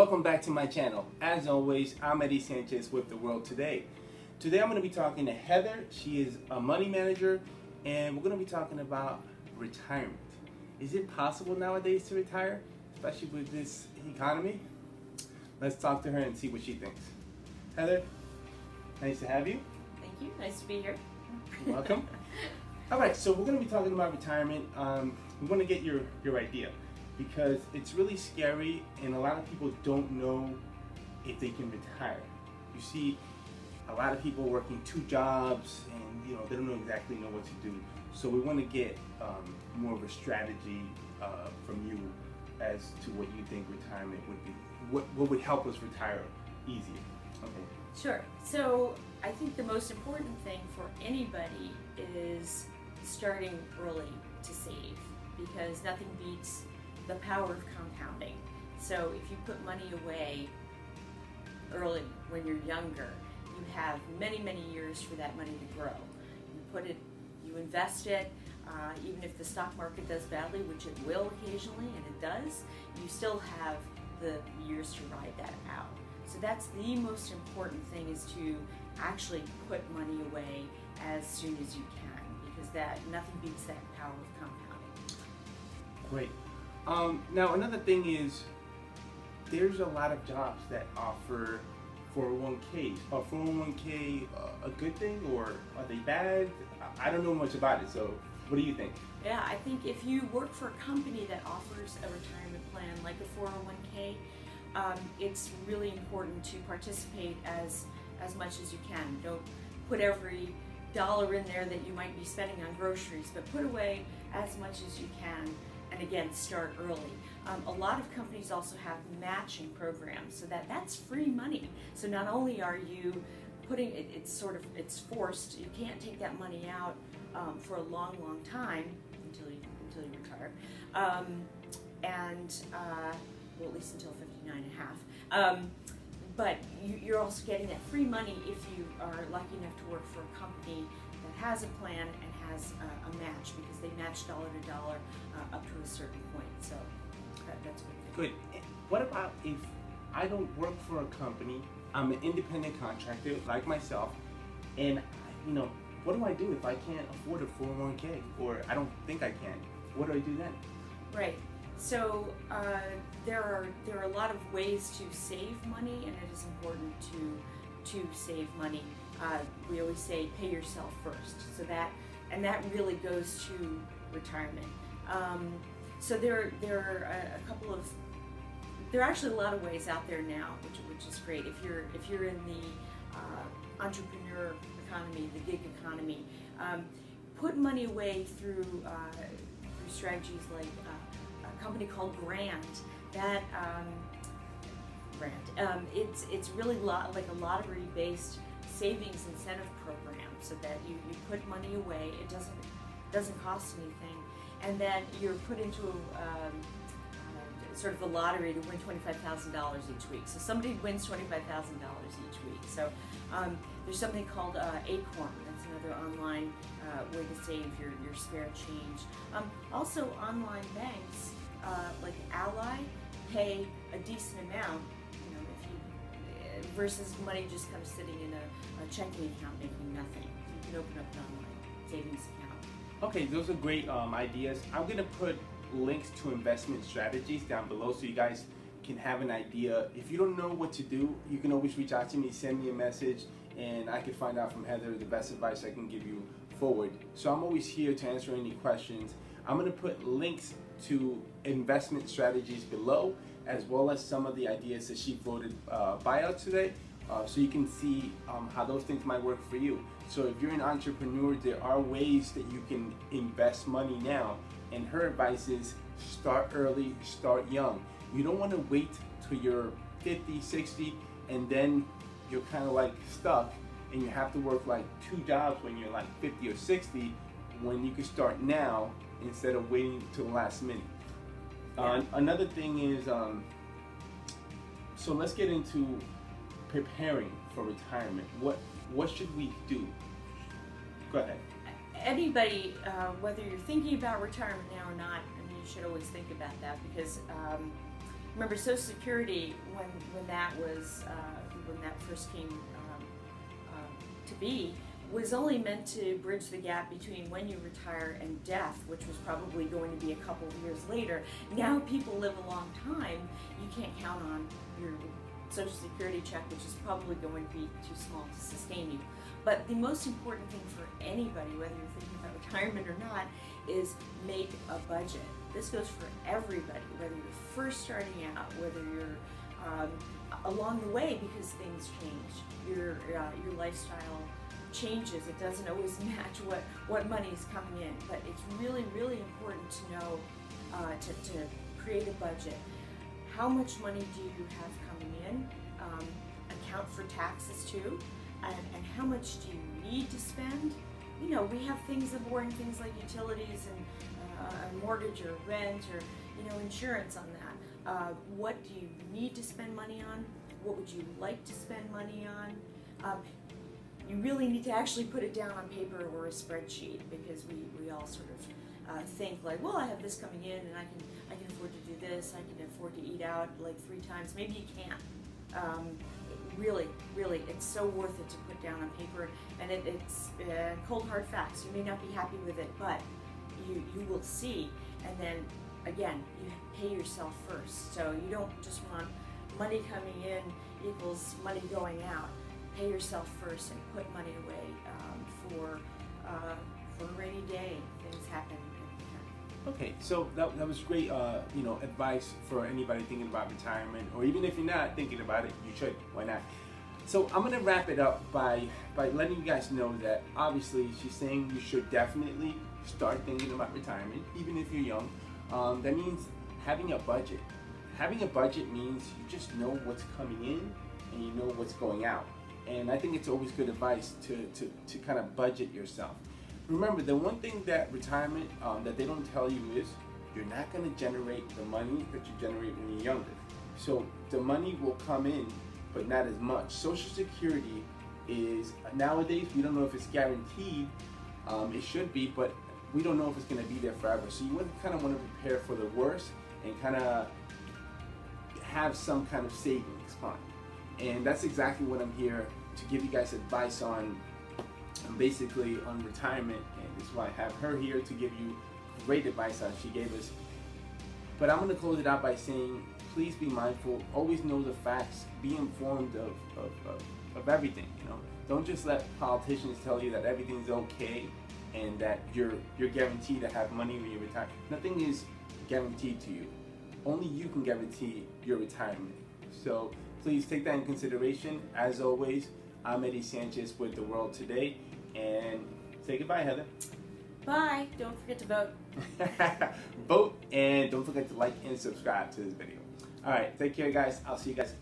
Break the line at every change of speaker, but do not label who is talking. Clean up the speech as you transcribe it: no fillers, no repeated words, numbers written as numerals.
Welcome back to my channel. As always, I'm Eddie Sanchez with The World Today. Today I'm going to be talking to Heather. She is a money manager, and we're going to be talking about retirement. Is it possible nowadays to retire, especially with this economy? Let's talk to her and see what she thinks. Heather, nice to have you.
Thank you. Nice to be here.
You're welcome. All right, so we're going to be talking about retirement. We want to get your idea, because it's really scary and a lot of people don't know if they can retire. You see a lot of people working 2 jobs and they don't exactly know what to do. So we want to get more of a strategy from you as to what you think retirement would be. What would help us retire easier? Okay.
Sure. So I think the most important thing for anybody is starting early to save, because nothing beats the power of compounding. So if you put money away early when you're younger, you have many, many years for that money to grow. You invest it, even if the stock market does badly, which it will occasionally, and it does, you still have the years to ride that out. So that's the most important thing, is to actually put money away as soon as you can, because nothing beats that power of compounding.
Great. Now another thing is, there's a lot of jobs that offer 401ks. Are 401k a good thing, or are they bad? I don't know much about it, so what do you think?
Yeah, I think if you work for a company that offers a retirement plan like a 401k, it's really important to participate as much as you can. Don't put every dollar in there that you might be spending on groceries, but put away as much as you can. And again, start early. A lot of companies also have matching programs, so that's free money. So not only are you putting it, it's forced. You can't take that money out for a long, long time until you retire, well, at least until 59 and a half. But you're also getting that free money if you are lucky enough to work for a company that has a plan and has a match, because they match dollar to dollar up to a certain point. So that's
good. What about if I don't work for a company? I'm an independent contractor like myself, and what do I do if I can't afford a 401k, or I don't think I can? What do I do then?
Right. So there are a lot of ways to save money, and it is important to save money. We always say pay yourself first. So that really goes to retirement. So there are there are actually a lot of ways out there now, which is great. If you're in the entrepreneur economy, the gig economy, put money away through strategies like a company called Grant. It's really like a lottery-based savings incentive program, so that you put money away. It doesn't cost anything, and then you're put into sort of the lottery to win $25,000 each week. So somebody wins $25,000 each week. So there's something called Acorn. That's another online way to save your spare change. Also, online banks like Ally pay a decent amount, versus money just kind of sitting in a checking account making nothing. You can open up an online savings account.
Okay, those are great ideas. I'm going to put links to investment strategies down below so you guys can have an idea. If you don't know what to do, you can always reach out to me, send me a message, and I can find out from Heather the best advice I can give you forward. So I'm always here to answer any questions. I'm going to put links to investment strategies below, as well as some of the ideas that she floated by us today, so you can see how those things might work for you. So if you're an entrepreneur, there are ways that you can invest money now, and her advice is start early, start young. You don't want to wait till you're 50, 60, and then you're kind of like stuck, and you have to work like 2 jobs when you're like 50 or 60, when you can start now instead of waiting till the last minute. Another thing is, so let's get into preparing for retirement. What should we do? Go ahead.
Anybody, whether you're thinking about retirement now or not, I mean, you should always think about that, because remember Social Security when that was when that first came to be, was only meant to bridge the gap between when you retire and death, which was probably going to be a couple of years later. Now people live a long time. You can't count on your Social Security check, which is probably going to be too small to sustain you. But the most important thing for anybody, whether you're thinking about retirement or not, is make a budget. This goes for everybody, whether you're first starting out, whether you're along the way, because things change. Your lifestyle changes. It doesn't always match what money is coming in, but it's really, really important to know to create a budget. How much money do you have coming in? Account for taxes too, and how much do you need to spend? You know, we have things, the boring things like utilities and a mortgage or rent or insurance on that. What do you need to spend money on? What would you like to spend money on? You really need to actually put it down on paper or a spreadsheet, because we all sort of think like, well, I have this coming in and I can afford to do this, I can afford to eat out like 3 times. Maybe you can't. Really, it's so worth it to put down on paper, and it's cold hard facts. You may not be happy with it, but you will see. And then again, you pay yourself first. So you don't just want money coming in equals money going out. Pay yourself first and put money away for a rainy day. Things happen.
Okay, so that was great, advice for anybody thinking about retirement, or even if you're not thinking about it, you should. Why not? So I'm gonna wrap it up by letting you guys know that obviously she's saying you should definitely start thinking about retirement, even if you're young. That means having a budget. Having a budget means you just know what's coming in and you know what's going out. And I think it's always good advice to kind of budget yourself. Remember, the one thing that retirement, that they don't tell you is you're not going to generate the money that you generate when you're younger. So the money will come in, but not as much. Social Security is, nowadays, we don't know if it's guaranteed. It should be, but we don't know if it's going to be there forever. So you kind of want to prepare for the worst and kind of have some kind of savings fund. And that's exactly what I'm here to give you guys advice on, basically on retirement. And this is why I have her here to give you great advice as she gave us. But I'm going to close it out by saying, please be mindful, always know the facts, be informed of everything. Don't just let politicians tell you that everything's okay and that you're guaranteed to have money when you retire. Nothing is guaranteed to you. Only you can guarantee your retirement. So please take that in consideration. As always, I'm Eddie Sanchez with The World Today, and say goodbye, Heather.
Bye. Don't forget to vote.
Vote, and don't forget to like and subscribe to this video. All right, take care, guys. I'll see you guys.